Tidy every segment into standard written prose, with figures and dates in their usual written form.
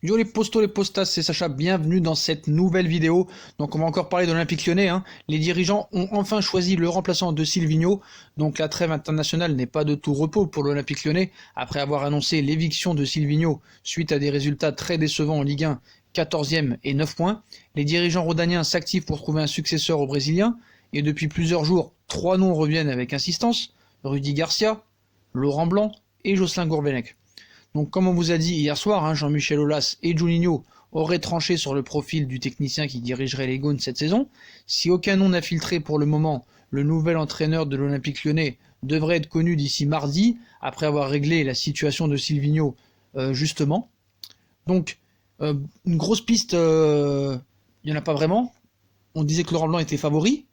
Yo les postos, les postas, c'est Sacha, bienvenue dans cette nouvelle vidéo. Donc on va encore parler de l'Olympique Lyonnais, hein. Les dirigeants ont enfin choisi le remplaçant de Silvino. Donc la trêve internationale n'est pas de tout repos pour l'Olympique Lyonnais. Après avoir annoncé l'éviction de Silvino suite à des résultats très décevants en Ligue 1, 14e et 9 points, les dirigeants rhodaniens s'activent pour trouver un successeur au Brésilien. Et depuis plusieurs jours, 3 noms reviennent avec insistance: Rudy Garcia, Laurent Blanc et Jocelyn Gourvenec. Donc comme on vous a dit hier soir, hein, Jean-Michel Aulas et Juninho auraient tranché sur le profil du technicien qui dirigerait les Gaunes cette saison. Si aucun nom n'a filtré pour le moment, le nouvel entraîneur de l'Olympique Lyonnais devrait être connu d'ici mardi, après avoir réglé la situation de Silvino justement. Donc une grosse piste, il n'y en a pas vraiment. On disait que Laurent Blanc était favori,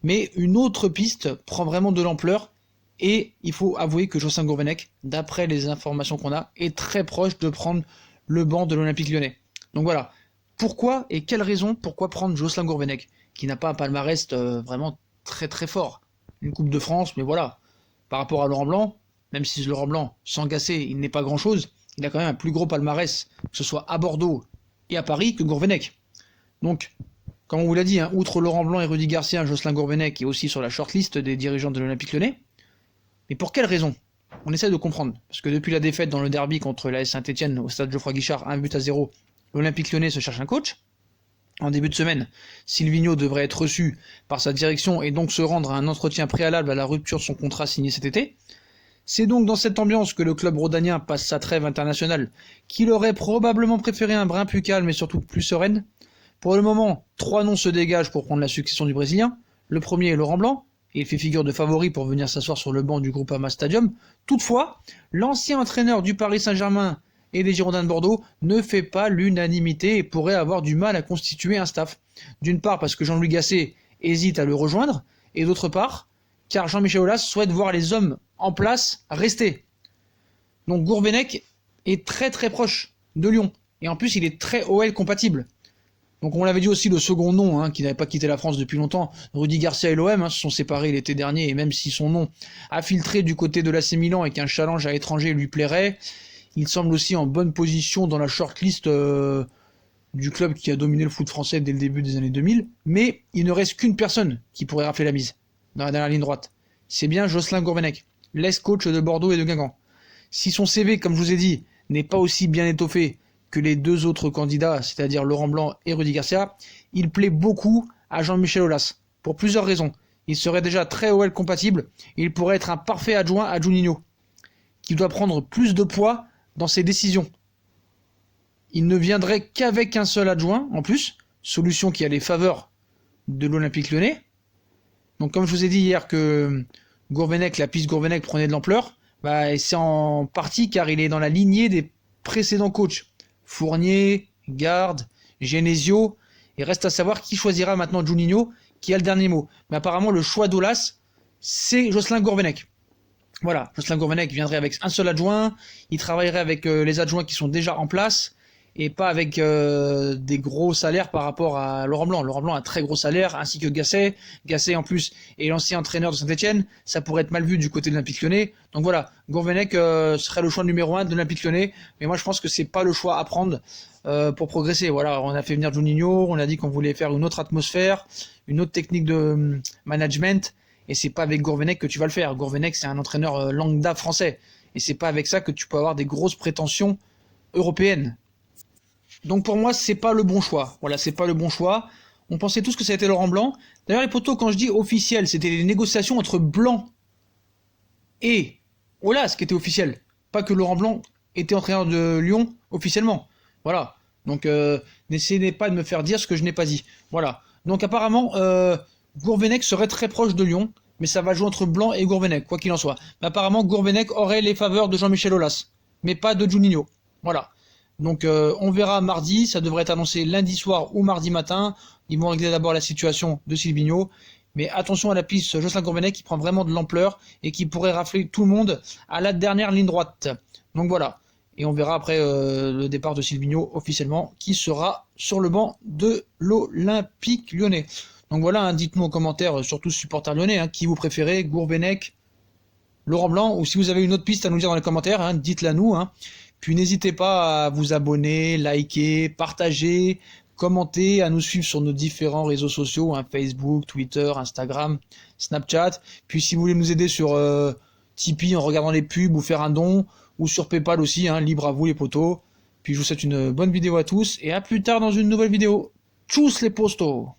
mais une autre piste prend vraiment de l'ampleur. Et il faut avouer que Jocelyn Gourvenec, d'après les informations qu'on a, est très proche de prendre le banc de l'Olympique Lyonnais. Donc voilà. Pourquoi et quelle raison pourquoi prendre Jocelyn Gourvenec, qui n'a pas un palmarès vraiment très très fort. Une Coupe de France, mais voilà. Par rapport à Laurent Blanc, même si Laurent Blanc, sans gasser, il n'est pas grand chose, il a quand même un plus gros palmarès, que ce soit à Bordeaux et à Paris, que Gourvenec. Donc, comme on vous l'a dit, hein, outre Laurent Blanc et Rudy Garcia, Jocelyn Gourvenec est aussi sur la shortlist des dirigeants de l'Olympique Lyonnais. Mais pour quelle raison? On essaie de comprendre. Parce que depuis la défaite dans le derby contre l'AS Saint-Etienne au stade Geoffroy Guichard, 1-0, l'Olympique Lyonnais se cherche un coach. En début de semaine, Silvino devrait être reçu par sa direction et donc se rendre à un entretien préalable à la rupture de son contrat signé cet été. C'est donc dans cette ambiance que le club rhodanien passe sa trêve internationale, qu'il aurait probablement préféré un brin plus calme et surtout plus sereine. Pour le moment, 3 noms se dégagent pour prendre la succession du Brésilien. Le premier est Laurent Blanc, et il fait figure de favori pour venir s'asseoir sur le banc du Groupama Stadium. Toutefois, l'ancien entraîneur du Paris Saint-Germain et des Girondins de Bordeaux ne fait pas l'unanimité et pourrait avoir du mal à constituer un staff. D'une part parce que Jean-Louis Gasset hésite à le rejoindre, et d'autre part car Jean-Michel Aulas souhaite voir les hommes en place rester. Donc Gourvenec est très très proche de Lyon, et en plus il est très OL compatible. Donc on l'avait dit aussi, le second nom, hein, qui n'avait pas quitté la France depuis longtemps, Rudy Garcia et l'OM, hein, se sont séparés l'été dernier, et même si son nom a filtré du côté de l'AC Milan et qu'un challenge à l'étranger lui plairait, il semble aussi en bonne position dans la shortlist du club qui a dominé le foot français dès le début des années 2000, mais il ne reste qu'une personne qui pourrait rafler la mise dans la dernière ligne droite. C'est bien Jocelyn Gourvenec, l'ex-coach de Bordeaux et de Guingamp. Si son CV, comme je vous ai dit, n'est pas aussi bien étoffé que les deux autres candidats, c'est-à-dire Laurent Blanc et Rudy Garcia, il plaît beaucoup à Jean-Michel Aulas, pour plusieurs raisons. Il serait déjà très OL compatible, et il pourrait être un parfait adjoint à Juninho, qui doit prendre plus de poids dans ses décisions. Il ne viendrait qu'avec un seul adjoint, en plus, solution qui a les faveurs de l'Olympique Lyonnais. Donc comme je vous ai dit hier que Gourvenec, la piste Gourvenec prenait de l'ampleur, c'est en partie car il est dans la lignée des précédents coachs. Fournier, Garde, Genesio, et reste à savoir qui choisira maintenant Juninho, qui a le dernier mot. Mais apparemment le choix d'Aulas, c'est Jocelyn Gourvenec. Voilà, Jocelyn Gourvenec viendrait avec un seul adjoint, il travaillerait avec les adjoints qui sont déjà en place, et pas avec des gros salaires par rapport à Laurent Blanc. Laurent Blanc a un très gros salaire, ainsi que Gasset. Gasset en plus est l'ancien entraîneur de Saint-Etienne, ça pourrait être mal vu du côté de l'Olympique Lyonnais. Donc voilà, Gourvenec serait le choix numéro 1 de l'Olympique Lyonnais, mais moi je pense que c'est pas le choix à prendre pour progresser. Voilà, on a fait venir Juninho, on a dit qu'on voulait faire une autre atmosphère, une autre technique de management, et c'est pas avec Gourvenec que tu vas le faire. Gourvenec c'est un entraîneur lambda français, et c'est pas avec ça que tu peux avoir des grosses prétentions européennes. Donc pour moi, c'est pas le bon choix. Voilà, c'est pas le bon choix. On pensait tous que ça a été Laurent Blanc. D'ailleurs, les potos, quand je dis officiel, c'était les négociations entre Blanc et Aulas qui étaient officielles. Pas que Laurent Blanc était entraîneur de Lyon officiellement. Voilà. Donc n'essayez pas de me faire dire ce que je n'ai pas dit. Voilà. Donc apparemment, Gourvenec serait très proche de Lyon, mais ça va jouer entre Blanc et Gourvenec, quoi qu'il en soit. Mais apparemment, Gourvenec aurait les faveurs de Jean-Michel Aulas, mais pas de Juninho. Voilà. Donc on verra mardi, ça devrait être annoncé lundi soir ou mardi matin. Ils vont régler d'abord la situation de Silvino. Mais attention à la piste Jocelyn Gourvenec qui prend vraiment de l'ampleur et qui pourrait rafler tout le monde à la dernière ligne droite. Donc voilà. Et on verra après le départ de Silvino officiellement qui sera sur le banc de l'Olympique Lyonnais. Donc voilà, hein, dites-nous en commentaire, surtout supporters lyonnais, hein, qui vous préférez, Gourvenec, Laurent Blanc, ou si vous avez une autre piste à nous dire dans les commentaires, hein, dites-la nous. Hein. Puis n'hésitez pas à vous abonner, liker, partager, commenter, à nous suivre sur nos différents réseaux sociaux, hein, Facebook, Twitter, Instagram, Snapchat. Puis si vous voulez nous aider sur Tipeee en regardant les pubs ou faire un don, ou sur PayPal aussi, hein, libre à vous les potos. Puis je vous souhaite une bonne vidéo à tous et à plus tard dans une nouvelle vidéo. Tchuss les postos!